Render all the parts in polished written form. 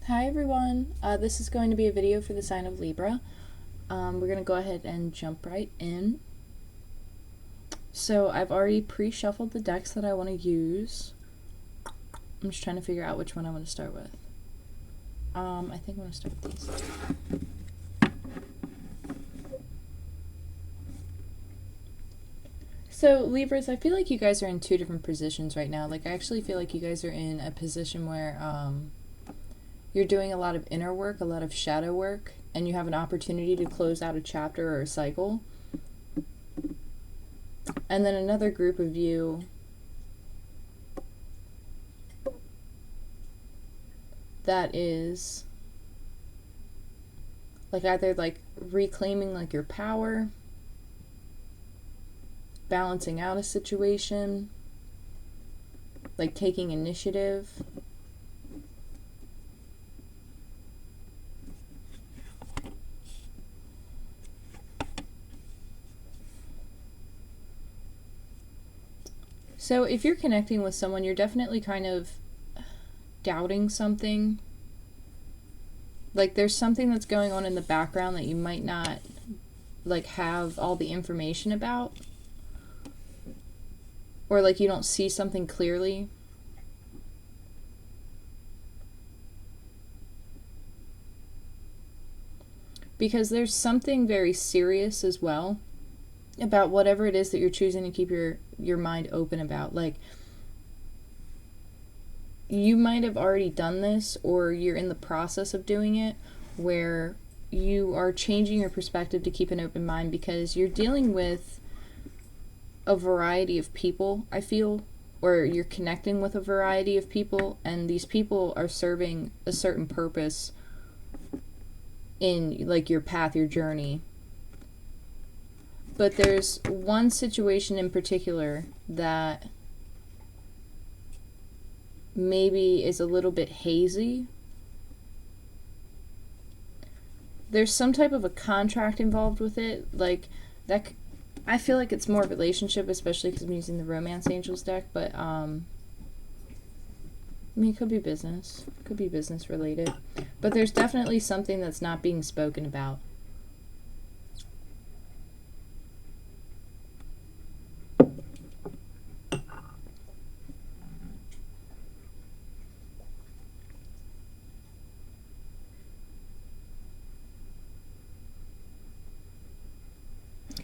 Hi everyone, this is going to be a video for the sign of Libra. We're going to go ahead and jump right in. So I've already pre-shuffled the decks that I want to use. I'm just trying to figure out which one I want to start with. I think I want to start with these. So Libras, I feel like you guys are in two different positions right now. Like I actually feel like you guys are in a position where you're doing a lot of inner work, a lot of shadow work, and you have an opportunity to close out a chapter or a cycle. And then another group of you that is like either like reclaiming like your power, balancing out a situation, like taking initiative. So if you're connecting with someone, you're definitely kind of doubting something. Like there's something that's going on in the background that you might not like have all the information about. Or like you don't see something clearly. Because there's something very serious as well about whatever it is that you're choosing to keep your mind open about. Like, you might have already done this, or you're in the process of doing it, where you are changing your perspective to keep an open mind because you're dealing with a variety of people, I feel, or you're connecting with a variety of people, and these people are serving a certain purpose in like your path, your journey. But there's one situation in particular that maybe is a little bit hazy. There's some type of a contract involved with it. Like, that, I feel like it's more relationship, especially because I'm using the Romance Angels deck, but, I mean, it could be business. It could be business related. But there's definitely something that's not being spoken about.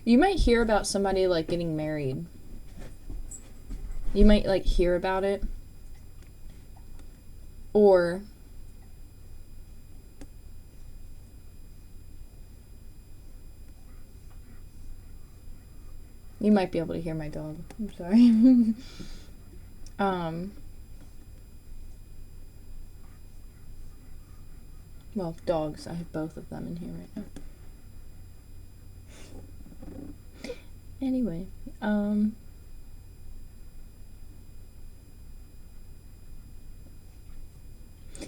You might hear about somebody, like, getting married. You might, like, hear about it. Or you might be able to hear my dog. I'm sorry. Well, dogs. I have both of them in here right now. Anyway,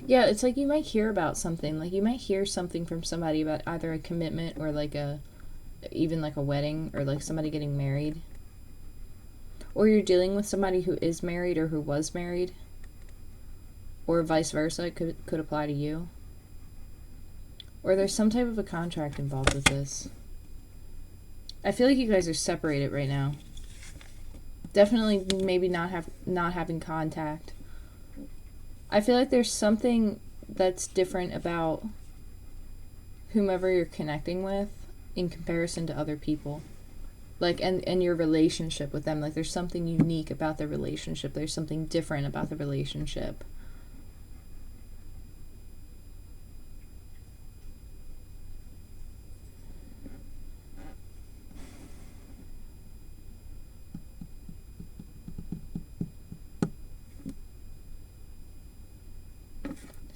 yeah, it's like you might hear about something. Like you might hear something from somebody about either a commitment or like even like a wedding or like somebody getting married. Or you're dealing with somebody who is married or who was married. Or vice versa, it could apply to you. Or there's some type of a contract involved with this. I feel like you guys are separated right now. Definitely maybe not having contact. I feel like there's something that's different about whomever you're connecting with in comparison to other people. Like, and your relationship with them. Like, there's something unique about the relationship. There's something different about the relationship.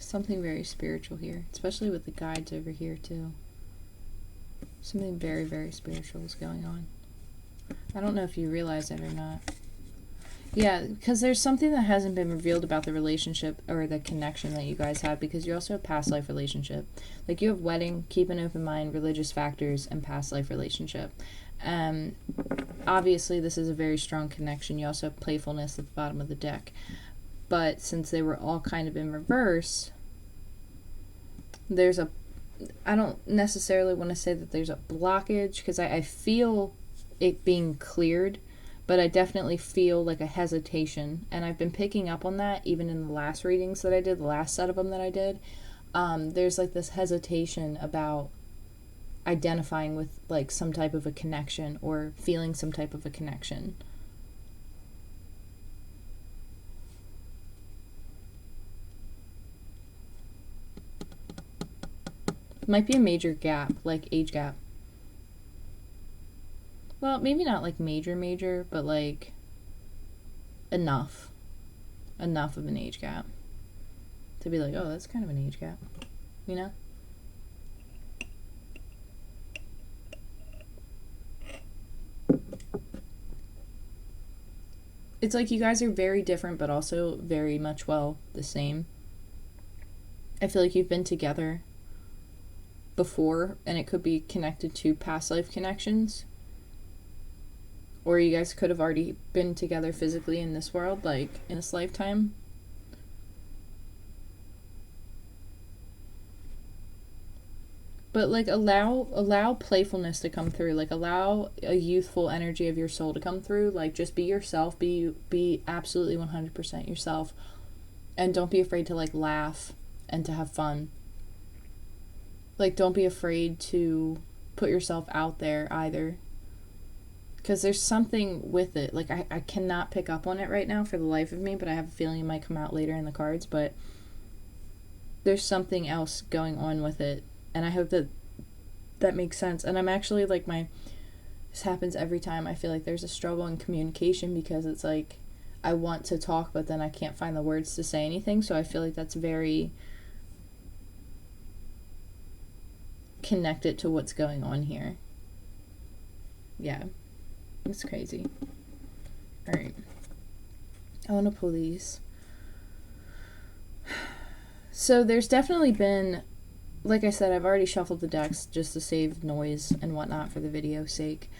Something very spiritual here, especially with the guides over here too. Something very, very spiritual is going on. I don't know if you realize it or not. Yeah, because there's something that hasn't been revealed about the relationship or the connection that you guys have, because you also have past life relationship. Like you have wedding, keep an open mind, religious factors, and past life relationship. Obviously, this is a very strong connection. You also have playfulness at the bottom of the deck. But since they were all kind of in reverse, there's a, I don't necessarily want to say that there's a blockage, because I feel it being cleared, but I definitely feel like a hesitation. And I've been picking up on that even in the last readings that I did, the last set of them that I did. There's like this hesitation about identifying with like some type of a connection or feeling some type of a connection. Might be a major gap, like age gap. Well, maybe not like major, but like enough of an age gap to be like, oh, that's kind of an age gap, you know? It's like you guys are very different, but also very much, well, the same. I feel like you've been together before, and it could be connected to past life connections. Or you guys could have already been together physically in this world, like in this lifetime. But like allow playfulness to come through. Like allow a youthful energy of your soul to come through. Like just be yourself. Be absolutely 100% yourself. And don't be afraid to like laugh and to have fun. Like don't be afraid to put yourself out there either. Because there's something with it. Like I cannot pick up on it right now for the life of me, but I have a feeling it might come out later in the cards. But there's something else going on with it. And I hope that makes sense. And I'm actually like this happens every time. I feel like there's a struggle in communication, because it's like I want to talk, but then I can't find the words to say anything. So I feel like that's very connected to what's going on here. Yeah. It's crazy. Alright. I want to pull these. So there's definitely been, like I said, I've already shuffled the decks just to save noise and whatnot for the video's sake.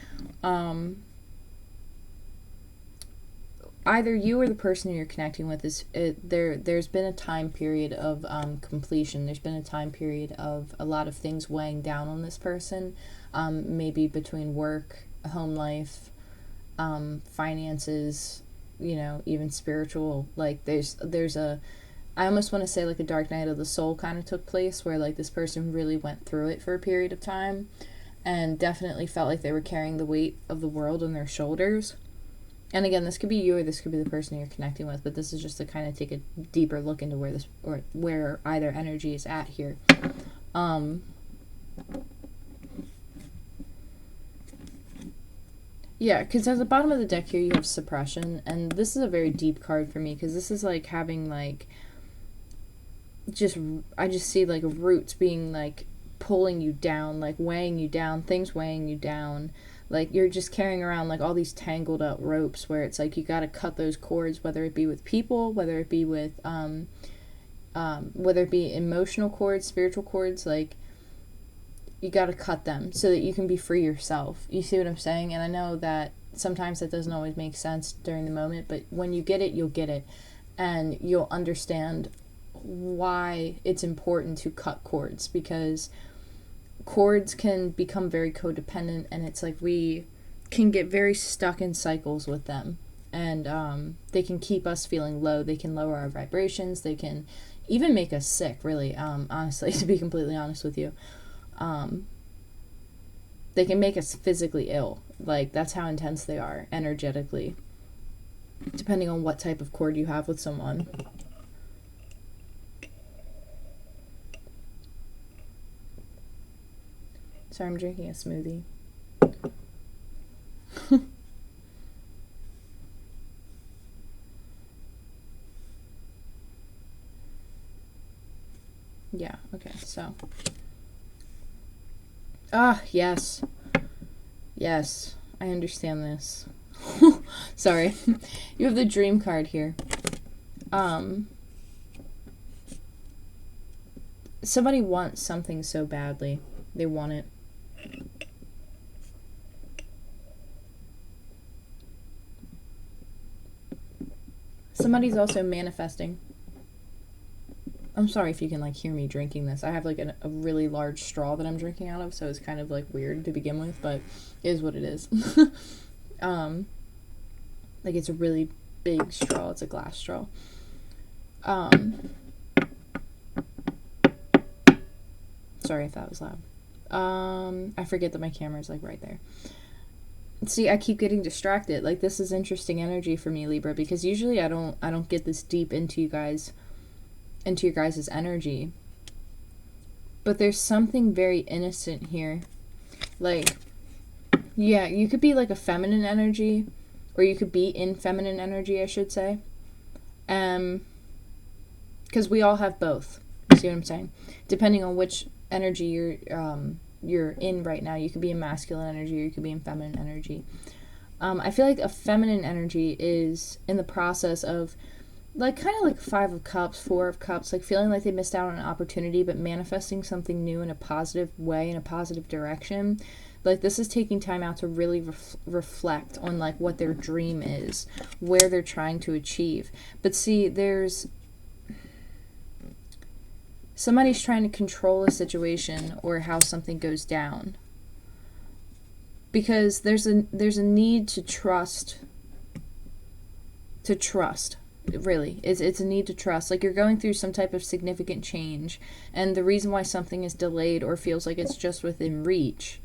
Either you or the person you're connecting with there's been a time period of completion. There's been a time period of a lot of things weighing down on this person, maybe between work, home life, finances, even spiritual. Like there's a, I almost want to say like a dark night of the soul kind of took place, where like this person really went through it for a period of time and definitely felt like they were carrying the weight of the world on their shoulders. And again, this could be you or this could be the person you're connecting with, but this is just to kind of take a deeper look into where either energy is at here. Yeah, because at the bottom of the deck here you have suppression, and this is a very deep card for me, because this is like having like I just see like roots being like pulling you down, like weighing you down, things weighing you down. Like you're just carrying around like all these tangled up ropes, where it's like you got to cut those cords, whether it be with people, whether it be with whether it be emotional cords, spiritual cords. Like you got to cut them so that you can be free yourself. You see what I'm saying? And I know that sometimes that doesn't always make sense during the moment, but when you get it, you'll get it, and you'll understand why it's important to cut cords, because cords can become very codependent, and it's like we can get very stuck in cycles with them, and they can keep us feeling low. They can lower our vibrations. They can even make us sick, really, honestly, to be completely honest with you. They can make us physically ill. Like that's how intense they are energetically, depending on what type of cord you have with someone. Sorry, I'm drinking a smoothie. Yeah, okay, so. Yes. Yes, I understand this. Sorry. You have the dream card here. Somebody wants something so badly. They want it. Somebody's also manifesting. I'm sorry if you can like hear me drinking this. I have like a really large straw that I'm drinking out of, so it's kind of like weird to begin with, but it is what it is. Like it's a really big straw. It's a glass straw. Sorry if that was loud. I forget that my camera's like right there. See, I keep getting distracted. Like this is interesting energy for me, Libra, because usually I don't get this deep into your guys' energy. But there's something very innocent here. Like, yeah, you could be like a feminine energy, or you could be in feminine energy, I should say. Because we all have both. You see what I'm saying? Depending on which energy you're in right now, you could be in masculine energy or you could be in feminine energy. I feel like a feminine energy is in the process of like kind of like 5 of Cups, 4 of Cups, like feeling like they missed out on an opportunity but manifesting something new in a positive way, in a positive direction. Like this is taking time out to really reflect on like what their dream is, where they're trying to achieve. But see, somebody's trying to control a situation or how something goes down. Because there's a need to trust. Really, it's a need to trust. Like you're going through some type of significant change, and the reason why something is delayed or feels like it's just within reach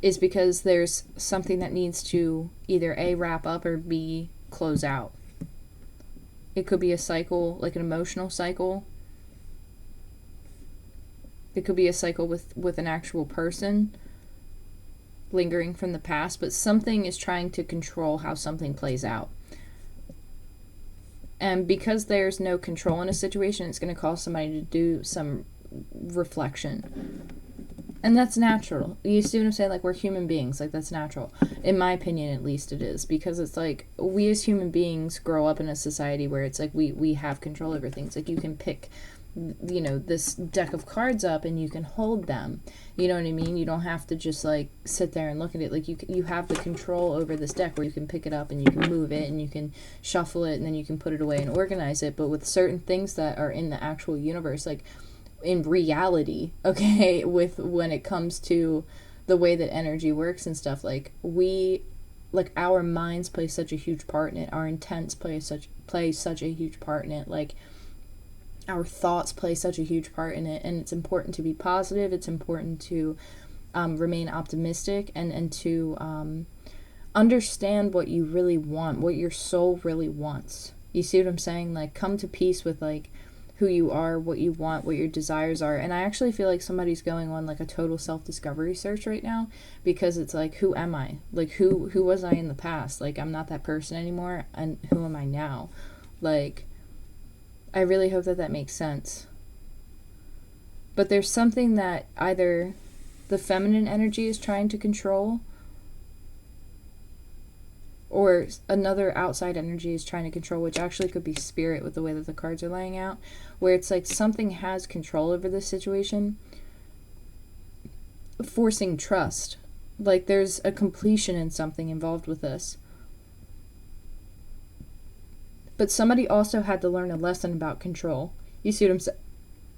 is because there's something that needs to either A, wrap up, or B, close out. It could be a cycle, like an emotional cycle. It could be a cycle with an actual person lingering from the past, but something is trying to control how something plays out. And because there's no control in a situation, it's going to cause somebody to do some reflection. And that's natural. You see what I'm saying? Like, we're human beings. Like, that's natural. In my opinion, at least it is. Because it's like, we as human beings grow up in a society where it's like we have control over things. Like, you can pick, you know, this deck of cards up and you can hold them. You know what I mean? You don't have to just, like, sit there and look at it. Like, you have the control over this deck where you can pick it up and you can move it and you can shuffle it and then you can put it away and organize it. But with certain things that are in the actual universe, like, in reality, okay, with when it comes to the way that energy works and stuff, like our minds play such a huge part in it. Our intents play such a huge part in it. Like, our thoughts play such a huge part in it, and it's important to be positive. It's important to remain optimistic and to understand what you really want, what your soul really wants. You see what I'm saying? Like, come to peace with, like, who you are, what you want, what your desires are. And I actually feel like somebody's going on like a total self-discovery search right now, because it's like, who am I? Like, who was I in the past? Like, I'm not that person anymore, and who am I now? Like, I really hope that makes sense. But there's something that either the feminine energy is trying to control, or another outside energy is trying to control, which actually could be spirit with the way that the cards are laying out, where it's like something has control over this situation, forcing trust. Like, there's a completion in something involved with this. But somebody also had to learn a lesson about control. You see what I'm saying?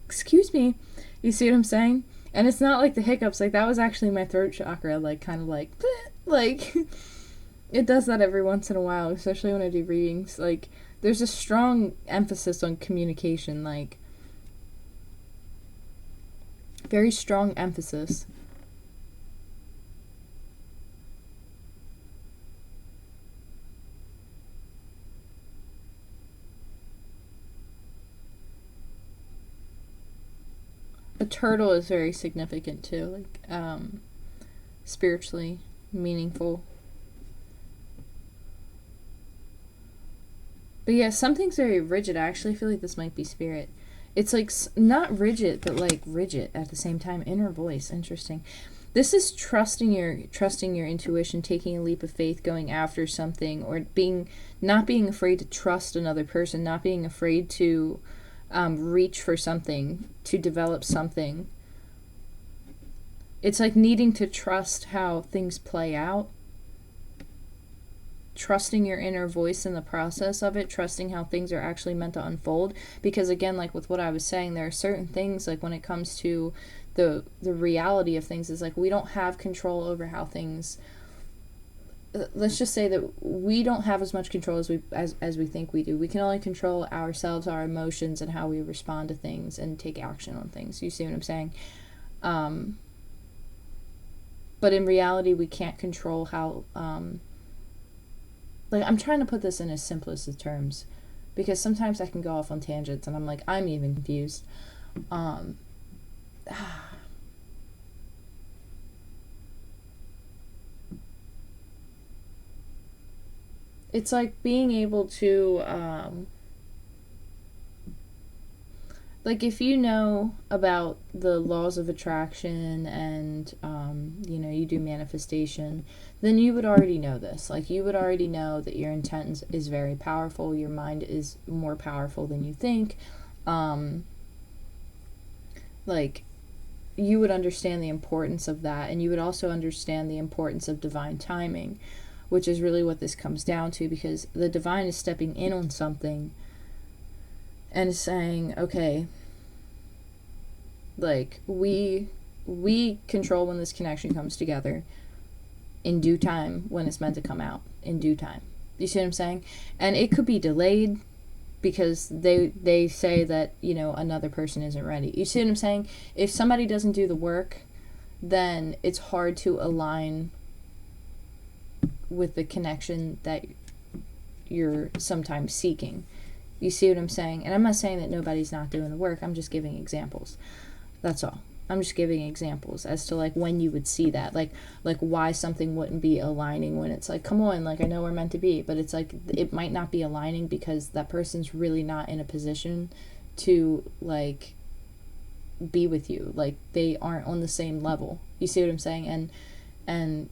Excuse me. You see what I'm saying? And it's not like the hiccups. Like, that was actually my throat chakra, like, kind of like, like... It does that every once in a while, especially when I do readings. Like, there's a strong emphasis on communication, like, very strong emphasis. A turtle is very significant too, like, spiritually meaningful. But yeah, something's very rigid. I actually feel like this might be spirit. It's like not rigid, but like rigid at the same time. Inner voice, interesting. This is trusting your intuition, taking a leap of faith, going after something, or not being afraid to trust another person, not being afraid to reach for something, to develop something. It's like needing to trust how things play out. trusting your inner voice in the process of it, trusting how things are actually meant to unfold. Because again, like with what I was saying, there are certain things, like when it comes to the reality of things, is like we don't have control over how things, let's just say that we don't have as much control as we think we do. We can only control ourselves, our emotions, and how we respond to things and take action on things. You see what I'm saying? But in reality, we can't control how, like, I'm trying to put this in as simplest of terms, because sometimes I can go off on tangents and I'm like, I'm even confused. It's like being able to, like if you know about the laws of attraction and you do manifestation, then you would already know this. Like you would already know that your intent is very powerful, your mind is more powerful than you think. Like you would understand the importance of that, and you would also understand the importance of divine timing, which is really what this comes down to, because the divine is stepping in on something and saying, okay, like we control when this connection comes together in due time, when it's meant to come out in due time. You see what I'm saying? And it could be delayed because they say that, another person isn't ready. You see what I'm saying? If somebody doesn't do the work, then it's hard to align with the connection that you're sometimes seeking. You see what I'm saying? And I'm not saying that nobody's not doing the work. I'm just giving examples. That's all. I'm just giving examples as to like when you would see that, like why something wouldn't be aligning when it's like, come on, like I know we're meant to be, but it's like it might not be aligning because that person's really not in a position to like be with you. Like they aren't on the same level. You see what I'm saying? And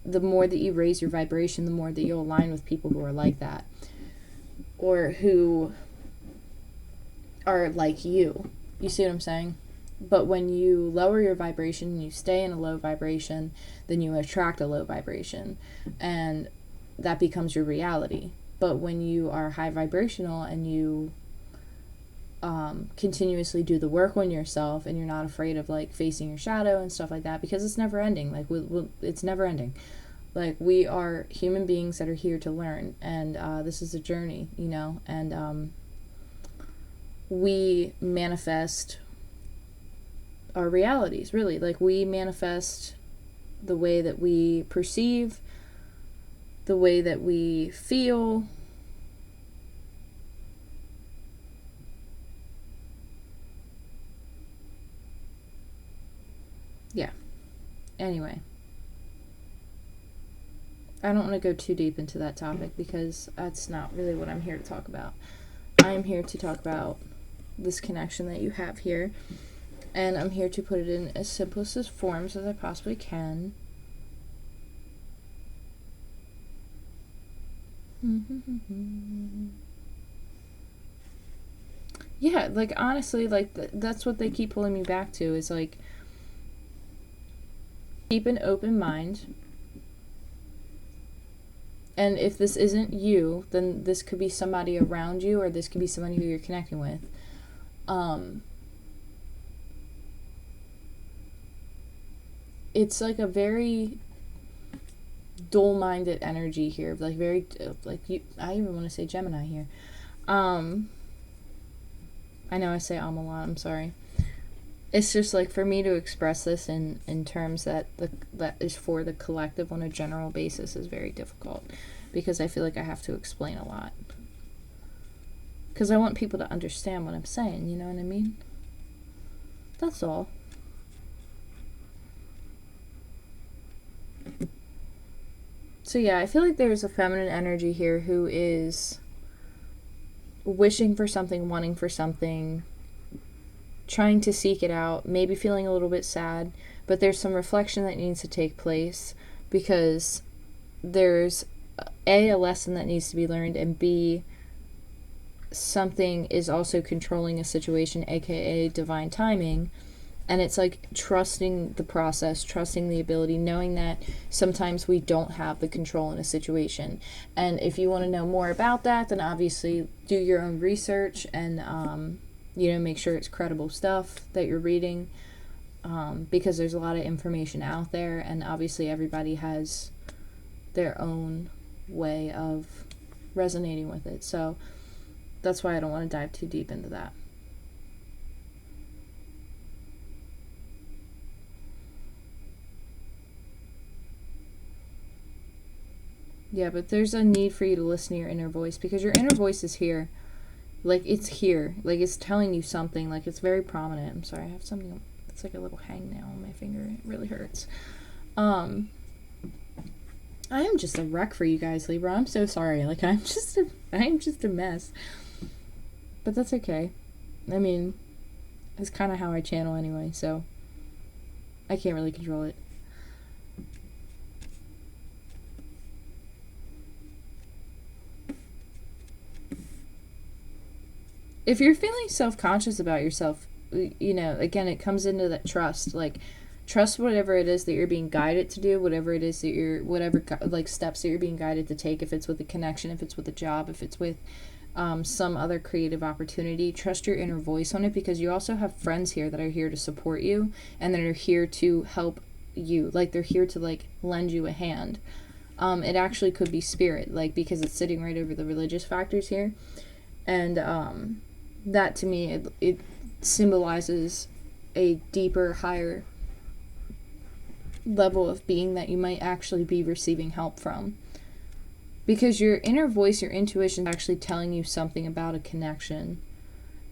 the more that you raise your vibration, the more that you'll align with people who are like that, or who are like you. You see what I'm saying? But when you lower your vibration and you stay in a low vibration, then you attract a low vibration, and that becomes your reality. But when you are high vibrational and you continuously do the work on yourself, and you're not afraid of like facing your shadow and stuff like that, because it's never ending. Like it's never ending. Like we are human beings that are here to learn, and this is a journey, and we manifest our realities, really. Like we manifest the way that we perceive, the way that we feel. Yeah. Anyway. I don't want to go too deep into that topic because that's not really what I'm here to talk about. I'm here to talk about this connection that you have here, and I'm here to put it in as simplest as forms as I possibly can. Yeah, like honestly, like that's what they keep pulling me back to, is like keep an open mind. And if this isn't you, then this could be somebody around you, or this could be somebody who you're connecting with. It's like a very dual-minded energy here, like very like you. I even want to say Gemini here. I know I say a lot. I'm sorry. It's just like for me to express this in terms that is for the collective on a general basis is very difficult, because I feel like I have to explain a lot. Because I want people to understand what I'm saying, you know what I mean? That's all. So yeah, I feel like there's a feminine energy here who is wishing for something, wanting for something, trying to seek it out, maybe feeling a little bit sad, but there's some reflection that needs to take place, because there's a lesson that needs to be learned, and B, something is also controlling a situation, aka divine timing, And it's like trusting the process, trusting the ability, knowing that sometimes we don't have the control in a situation. And if you want to know more about that, then obviously do your own research and, make sure it's credible stuff that you're reading, because there's a lot of information out there, and obviously everybody has their own way of resonating with it. So that's why I don't want to dive too deep into that. Yeah, but there's a need for you to listen to your inner voice, because your inner voice is here. Like, it's here. Like, it's telling you something. Like, it's very prominent. I'm sorry, I have something. It's like a little hangnail on my finger. It really hurts. I am just a wreck for you guys, Libra. I'm so sorry. Like, I am just a mess. But that's okay. I mean, it's kind of how I channel anyway, so I can't really control it. If you're feeling self-conscious about yourself, again, it comes into that trust. Like, trust whatever it is that you're being guided to do, whatever it is that whatever, like, steps that you're being guided to take, if it's with a connection, if it's with a job, if it's with some other creative opportunity. Trust your inner voice on it, because you also have friends here that are here to support you and that are here to help you. Like, they're here to, like, lend you a hand. It actually could be spirit, like, because it's sitting right over the religious factors here. And that to me, it symbolizes a deeper, higher level of being that you might actually be receiving help from. Because your inner voice, your intuition, is actually telling you something about a connection.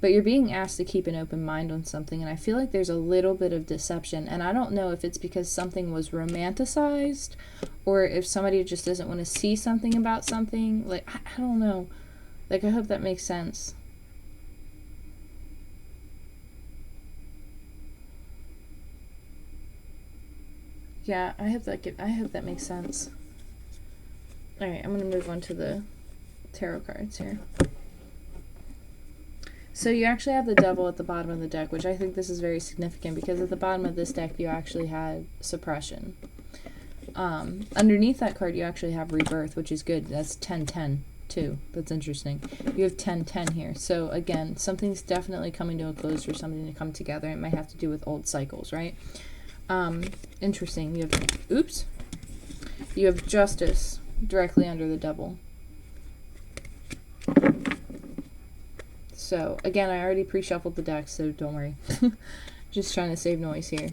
But you're being asked to keep an open mind on something, and I feel like there's a little bit of deception. And I don't know if it's because something was romanticized, or if somebody just doesn't want to see something about something. Like, I don't know. Like, I hope that makes sense. Yeah, I hope that makes sense. Alright, I'm going to move on to the tarot cards here. So you actually have the Devil at the bottom of the deck, which I think this is very significant, because at the bottom of this deck you actually had suppression. Underneath that card you actually have rebirth, which is good. That's 10-10 too. That's interesting. You have 10-10 here. So again, something's definitely coming to a close for something to come together. It might have to do with old cycles, right? Interesting. You have Justice directly under the Devil. So, again, I already pre-shuffled the deck, so don't worry. Just trying to save noise here.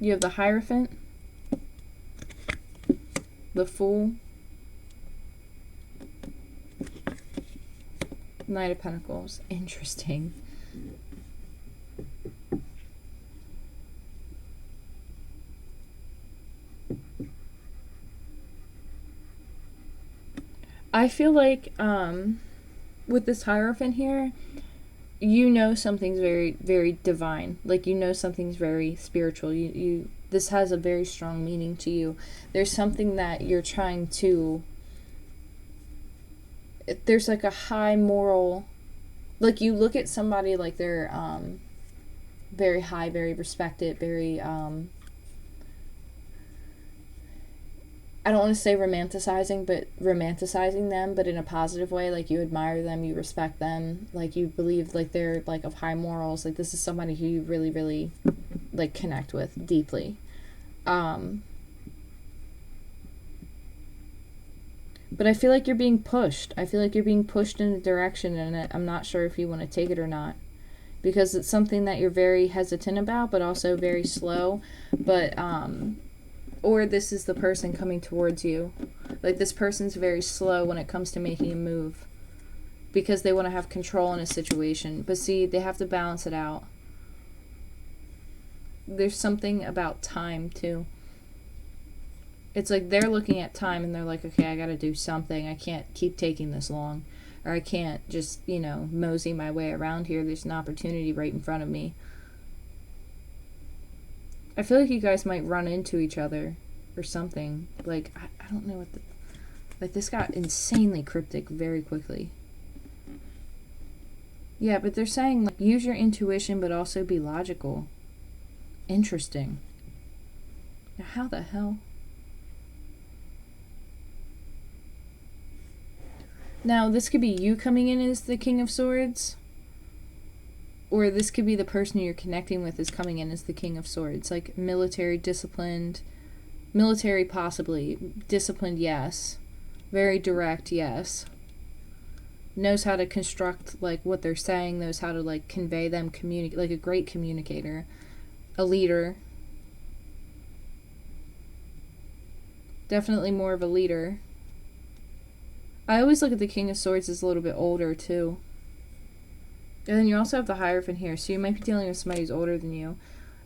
You have the Hierophant, the Fool, Knight of Pentacles. Interesting. I feel like with this Hierophant here, something's very, very divine. Like, something's very spiritual. This has a very strong meaning to you. There's something that you're trying to... There's like a high moral... Like, you look at somebody like they're very high, very respected, very... I don't want to say romanticizing them, but in a positive way. Like, you admire them, you respect them, like, you believe, like, they're, like, of high morals. Like, this is somebody who you really, really, like, connect with deeply. But I feel like you're being pushed. I feel like you're being pushed in a direction, and I'm not sure if you want to take it or not. Because it's something that you're very hesitant about, but also very slow. But, or this is the person coming towards you. Like, this person's very slow when it comes to making a move, because they want to have control in a situation. But see, they have to balance it out. There's something about time, too. It's like they're looking at time and they're like, okay, I gotta do something. I can't keep taking this long. Or I can't just, mosey my way around here. There's an opportunity right in front of me. I feel like you guys might run into each other or something. Like, I don't know what the... Like, this got insanely cryptic very quickly. Yeah, but they're saying, like, use your intuition, but also be logical. Interesting. Now, how the hell? Now, this could be you coming in as the King of Swords. Or this could be the person you're connecting with is coming in as the King of Swords. Like, military, disciplined. Military, possibly. Disciplined, yes. Very direct, yes. Knows how to construct, like, what they're saying. Knows how to, like, convey them. Communicate. Like, a great communicator. A leader. Definitely more of a leader. I always look at the King of Swords as a little bit older, too. And then you also have the Hierophant here, so you might be dealing with somebody who's older than you.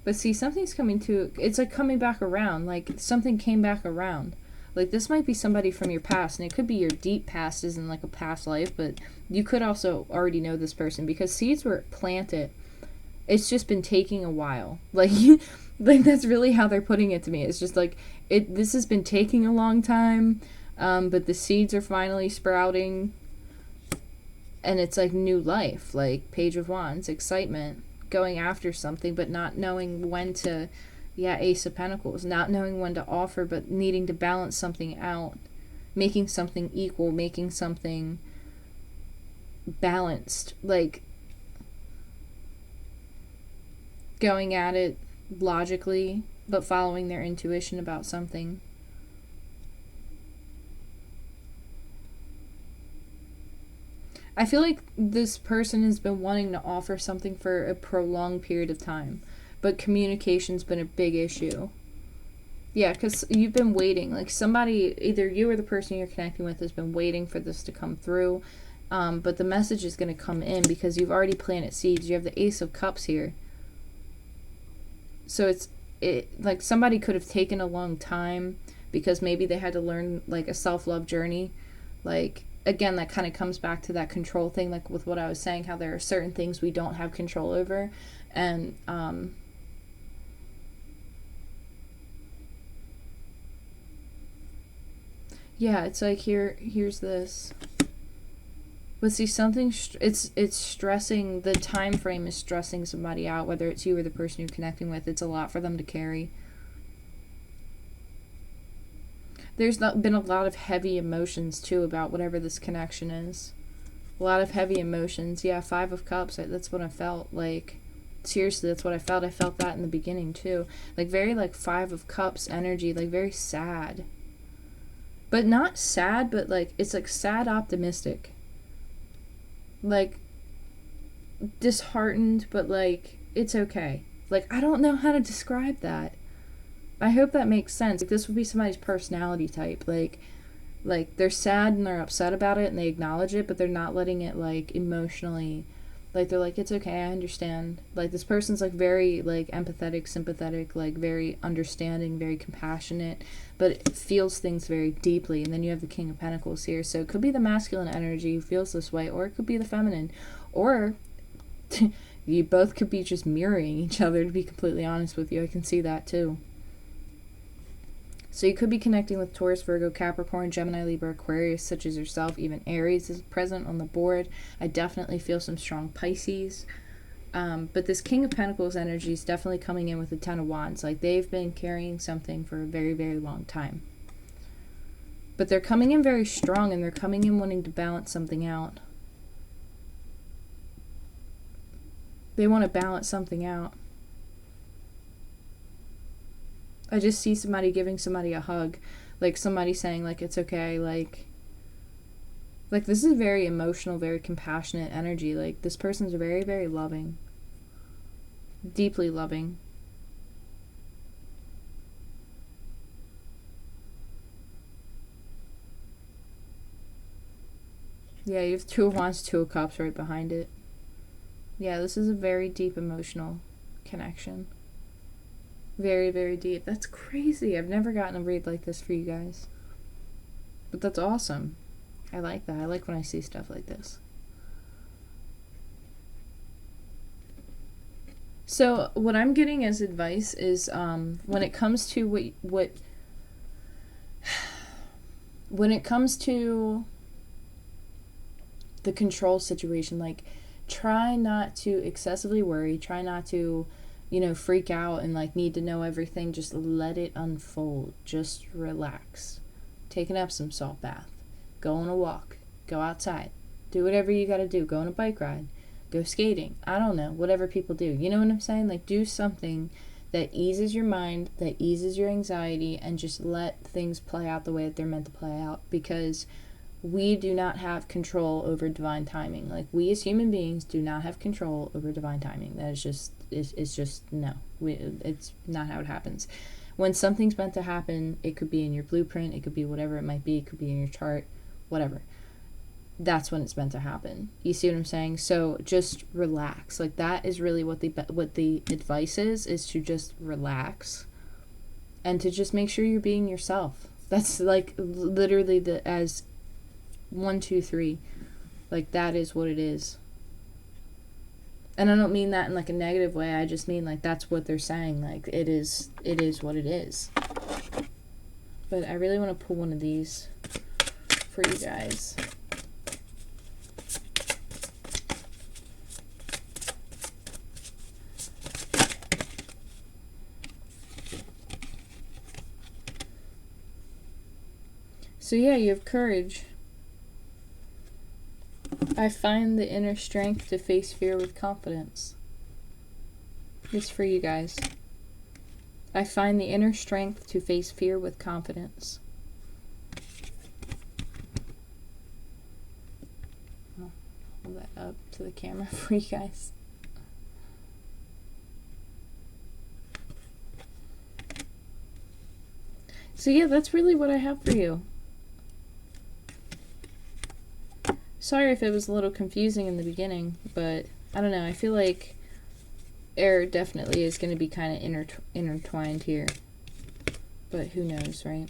But see, something's coming to... It's like coming back around. Like, something came back around. Like, this might be somebody from your past, and it could be your deep past, as in, like, a past life, but you could also already know this person, because seeds were planted. It's just been taking a while. Like, like that's really how they're putting it to me. It's just, like, this has been taking a long time, but the seeds are finally sprouting, and it's like new life, like Page of Wands, excitement, going after something, but not knowing when to, Ace of Pentacles, not knowing when to offer, but needing to balance something out, making something equal, making something balanced, like going at it logically, but following their intuition about something. I feel like this person has been wanting to offer something for a prolonged period of time, but communication's been a big issue. Yeah, because you've been waiting. Like, somebody, either you or the person you're connecting with, has been waiting for this to come through, but the message is going to come in because you've already planted seeds. You have the Ace of Cups here. So like, somebody could have taken a long time because maybe they had to learn, like, a self-love journey. Like, again, that kind of comes back to that control thing, like with what I was saying, how there are certain things we don't have control over. And yeah, it's like here's this. But see, something it's stressing, the time frame is stressing somebody out, whether it's you or the person you're connecting with. It's a lot for them to carry. There's been a lot of heavy emotions, too, about whatever this connection is. A lot of heavy emotions. Yeah, 5 of Cups, that's what I felt. Like, seriously, that's what I felt. I felt that in the beginning, too. Like, very, like, 5 of Cups energy. Like, very sad. But not sad, but, like, it's, like, sad optimistic. Like, disheartened, but, like, it's okay. Like, I don't know how to describe that. I hope that makes sense. Like, this would be somebody's personality type. Like they're sad and they're upset about it and they acknowledge it, but they're not letting it, like, emotionally, like, they're like, it's okay, I understand. Like, this person's, like, very, like, empathetic, sympathetic, like, very understanding, very compassionate, but it feels things very deeply. And then you have the King of Pentacles here, so it could be the masculine energy who feels this way, or it could be the feminine, or you both could be just mirroring each other, to be completely honest with you. I can see that too. So you could be connecting with Taurus, Virgo, Capricorn, Gemini, Libra, Aquarius, such as yourself. Even Aries is present on the board. I definitely feel some strong Pisces. But this King of Pentacles energy is definitely coming in with the 10 of Wands. Like, they've been carrying something for a very, very long time. But they're coming in very strong, and they're coming in wanting to balance something out. They want to balance something out. I just see somebody giving somebody a hug. Like, somebody saying, like, it's okay. Like, this is very emotional, very compassionate energy. Like, this person's very, very loving. Deeply loving. Yeah, you have 2 of Wands, 2 of Cups right behind it. Yeah, this is a very deep emotional connection. Very, very deep. That's crazy. I've never gotten a read like this for you guys. But that's awesome. I like that. I like when I see stuff like this. So what I'm getting as advice is when it comes to when it comes to the control situation, like, try not to excessively worry. Try not to, freak out and like need to know everything. Just let it unfold. Just relax. Take an Epsom salt bath. Go on a walk. Go outside. Do whatever you gotta do. Go on a bike ride. Go skating. I don't know. Whatever people do. You know what I'm saying? Like, do something that eases your mind, that eases your anxiety, and just let things play out the way that they're meant to play out, because we do not have control over divine timing. Like, we as human beings do not have control over divine timing. That is just, it's just, no. It's not how it happens. When something's meant to happen, it could be in your blueprint, it could be whatever it might be, it could be in your chart, whatever. That's when it's meant to happen. You see what I'm saying? So just relax. Like, that is really what the advice is to just relax and to just make sure you're being yourself. That's like literally as 1, 2, 3. Like, that is what it is. And I don't mean that in like a negative way. I just mean like that's what they're saying. Like, it is what it is. But I really want to pull one of these for you guys. So yeah, you have courage. I find the inner strength to face fear with confidence. It's for you guys. I find the inner strength to face fear with confidence. I'll hold that up to the camera for you guys. So yeah, that's really what I have for you. Sorry if it was a little confusing in the beginning, but I don't know. I feel like air definitely is going to be kind of intertwined here. But who knows, right?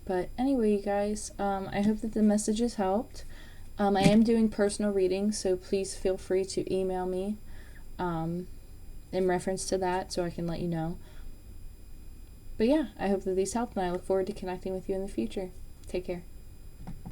But anyway, you guys, I hope that the messages helped. I am doing personal readings, so please feel free to email me in reference to that so I can let you know. But yeah, I hope that these helped, and I look forward to connecting with you in the future. Take care.